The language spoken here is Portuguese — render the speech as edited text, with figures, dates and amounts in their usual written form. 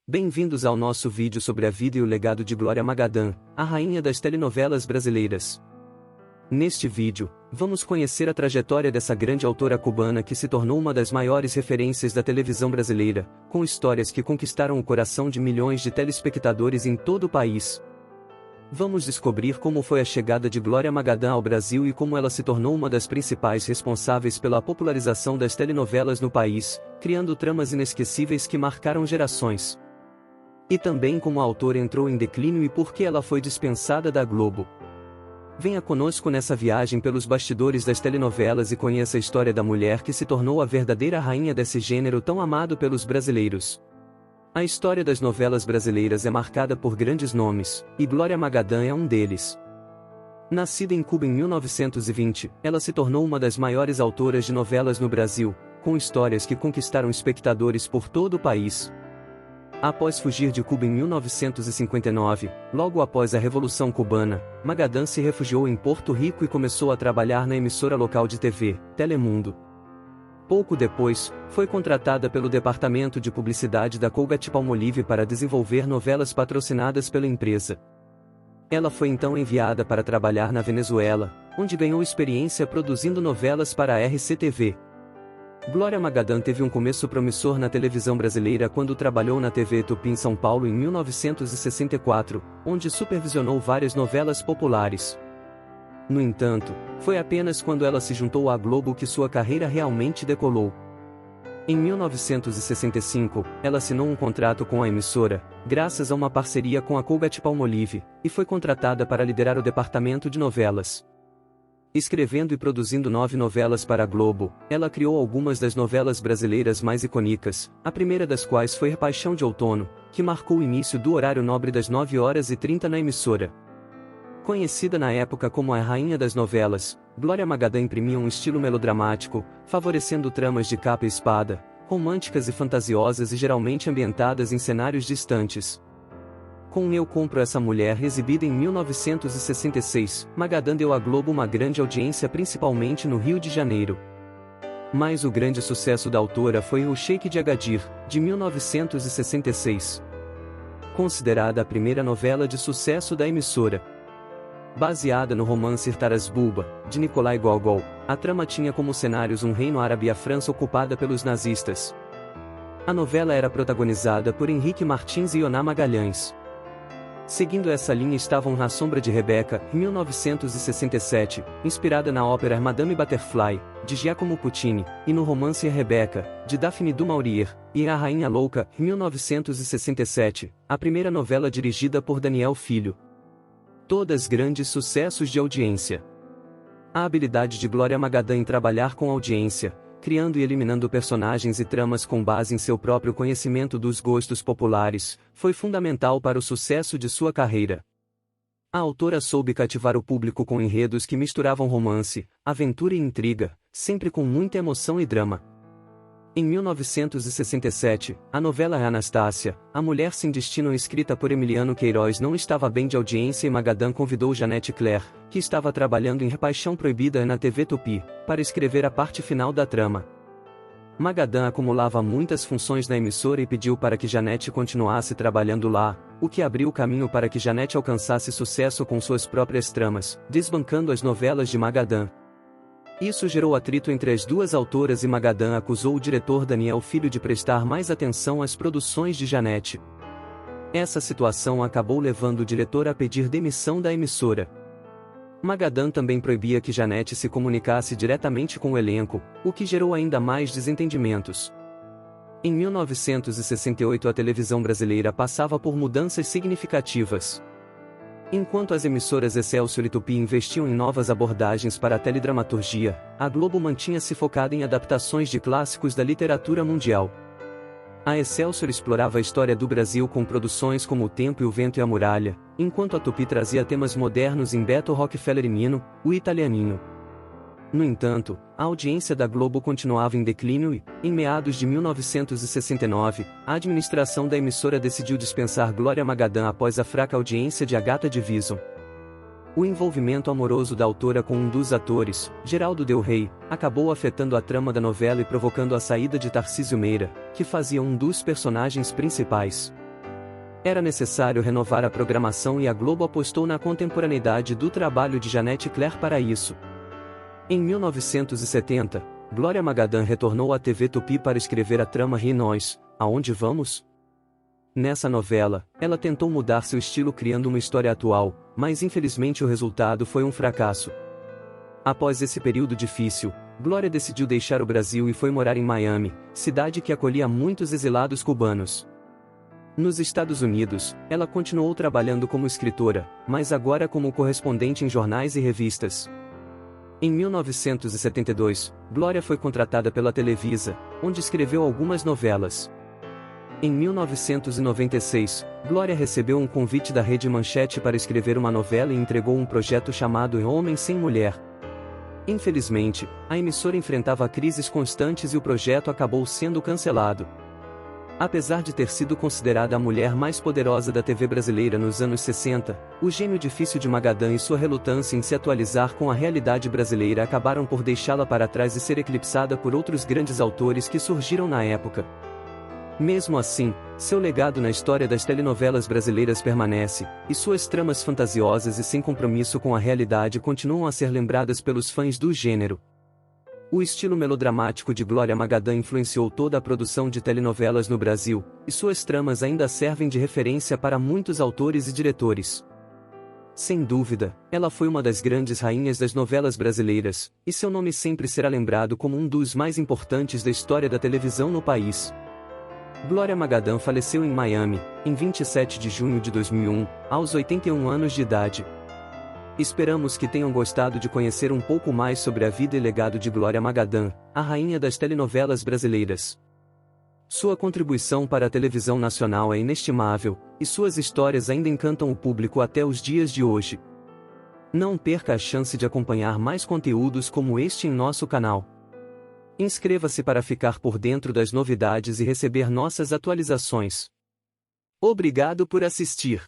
Bem-vindos ao nosso vídeo sobre a vida e o legado de Glória Magadã, a rainha das telenovelas brasileiras. Neste vídeo, vamos conhecer a trajetória dessa grande autora cubana que se tornou uma das maiores referências da televisão brasileira, com histórias que conquistaram o coração de milhões de telespectadores em todo o país. Vamos descobrir como foi a chegada de Glória Magadã ao Brasil e como ela se tornou uma das principais responsáveis pela popularização das telenovelas no país, criando tramas inesquecíveis que marcaram gerações. E também como a autora entrou em declínio e por que ela foi dispensada da Globo. Venha conosco nessa viagem pelos bastidores das telenovelas e conheça a história da mulher que se tornou a verdadeira rainha desse gênero tão amado pelos brasileiros. A história das novelas brasileiras é marcada por grandes nomes, e Glória Magadã é um deles. Nascida em Cuba em 1920, ela se tornou uma das maiores autoras de novelas no Brasil, com histórias que conquistaram espectadores por todo o país. Após fugir de Cuba em 1959, logo após a Revolução Cubana, Magadã se refugiou em Porto Rico e começou a trabalhar na emissora local de TV, Telemundo. Pouco depois, foi contratada pelo departamento de publicidade da Colgate-Palmolive para desenvolver novelas patrocinadas pela empresa. Ela foi então enviada para trabalhar na Venezuela, onde ganhou experiência produzindo novelas para a RCTV. Glória Magadã teve um começo promissor na televisão brasileira quando trabalhou na TV Tupi em São Paulo em 1964, onde supervisionou várias novelas populares. No entanto, foi apenas quando ela se juntou à Globo que sua carreira realmente decolou. Em 1965, ela assinou um contrato com a emissora, graças a uma parceria com a Colgate-Palmolive, e foi contratada para liderar o departamento de novelas. Escrevendo e produzindo 9 novelas para a Globo, ela criou algumas das novelas brasileiras mais icônicas, a primeira das quais foi Paixão de Outono, que marcou o início do horário nobre das 9h30 na emissora. Conhecida na época como a rainha das novelas, Glória Magadã imprimia um estilo melodramático, favorecendo tramas de capa e espada, românticas e fantasiosas e geralmente ambientadas em cenários distantes. Com Eu Compro Essa Mulher, exibida em 1966, Magadã deu à Globo uma grande audiência principalmente no Rio de Janeiro. Mas o grande sucesso da autora foi O Sheik de Agadir, de 1966. Considerada a primeira novela de sucesso da emissora. Baseada no romance Taras Bulba, de Nikolai Gogol, a trama tinha como cenários um reino árabe e a França ocupada pelos nazistas. A novela era protagonizada por Henrique Martins e Ioná Magalhães. Seguindo essa linha estavam Na Sombra de Rebeca, 1967, inspirada na ópera Madame Butterfly, de Giacomo Puccini, e no romance Rebeca, de Daphne du Maurier, e A Rainha Louca, 1967, a primeira novela dirigida por Daniel Filho. Todas grandes sucessos de audiência. A habilidade de Glória Magadã em trabalhar com audiência, criando e eliminando personagens e tramas com base em seu próprio conhecimento dos gostos populares, foi fundamental para o sucesso de sua carreira. A autora soube cativar o público com enredos que misturavam romance, aventura e intriga, sempre com muita emoção e drama. Em 1967, a novela Anastácia, A Mulher Sem Destino, escrita por Emiliano Queiroz, não estava bem de audiência e Magadã convidou Janete Claire, que estava trabalhando em Paixão Proibida na TV Tupi, para escrever a parte final da trama. Magadã acumulava muitas funções na emissora e pediu para que Janete continuasse trabalhando lá, o que abriu o caminho para que Janete alcançasse sucesso com suas próprias tramas, desbancando as novelas de Magadã. Isso gerou atrito entre as duas autoras e Magadã acusou o diretor Daniel Filho de prestar mais atenção às produções de Janete. Essa situação acabou levando o diretor a pedir demissão da emissora. Magadã também proibia que Janete se comunicasse diretamente com o elenco, o que gerou ainda mais desentendimentos. Em 1968 a televisão brasileira passava por mudanças significativas. Enquanto as emissoras Excelsior e Tupi investiam em novas abordagens para a teledramaturgia, a Globo mantinha-se focada em adaptações de clássicos da literatura mundial. A Excelsior explorava a história do Brasil com produções como O Tempo e o Vento e a Muralha, enquanto a Tupi trazia temas modernos em Beto Rockefeller e Nino, o Italianinho. No entanto, a audiência da Globo continuava em declínio e, em meados de 1969, a administração da emissora decidiu dispensar Glória Magadã após a fraca audiência de Agatha Division. O envolvimento amoroso da autora com um dos atores, Geraldo Del Rey, acabou afetando a trama da novela e provocando a saída de Tarcísio Meira, que fazia um dos personagens principais. Era necessário renovar a programação e a Globo apostou na contemporaneidade do trabalho de Janete Claire para isso. Em 1970, Glória Magadã retornou à TV Tupi para escrever a trama Ri Nós, Aonde Vamos? Nessa novela, ela tentou mudar seu estilo criando uma história atual, mas infelizmente o resultado foi um fracasso. Após esse período difícil, Glória decidiu deixar o Brasil e foi morar em Miami, cidade que acolhia muitos exilados cubanos. Nos Estados Unidos, ela continuou trabalhando como escritora, mas agora como correspondente em jornais e revistas. Em 1972, Glória foi contratada pela Televisa, onde escreveu algumas novelas. Em 1996, Glória recebeu um convite da Rede Manchete para escrever uma novela e entregou um projeto chamado Homem Sem Mulher. Infelizmente, a emissora enfrentava crises constantes e o projeto acabou sendo cancelado. Apesar de ter sido considerada a mulher mais poderosa da TV brasileira nos anos 60, o gênio difícil de Magadã e sua relutância em se atualizar com a realidade brasileira acabaram por deixá-la para trás e ser eclipsada por outros grandes autores que surgiram na época. Mesmo assim, seu legado na história das telenovelas brasileiras permanece, e suas tramas fantasiosas e sem compromisso com a realidade continuam a ser lembradas pelos fãs do gênero. O estilo melodramático de Glória Magadã influenciou toda a produção de telenovelas no Brasil, e suas tramas ainda servem de referência para muitos autores e diretores. Sem dúvida, ela foi uma das grandes rainhas das novelas brasileiras, e seu nome sempre será lembrado como um dos mais importantes da história da televisão no país. Glória Magadã faleceu em Miami, em 27 de junho de 2001, aos 81 anos de idade. Esperamos que tenham gostado de conhecer um pouco mais sobre a vida e legado de Glória Magadã, a rainha das telenovelas brasileiras. Sua contribuição para a televisão nacional é inestimável, e suas histórias ainda encantam o público até os dias de hoje. Não perca a chance de acompanhar mais conteúdos como este em nosso canal. Inscreva-se para ficar por dentro das novidades e receber nossas atualizações. Obrigado por assistir.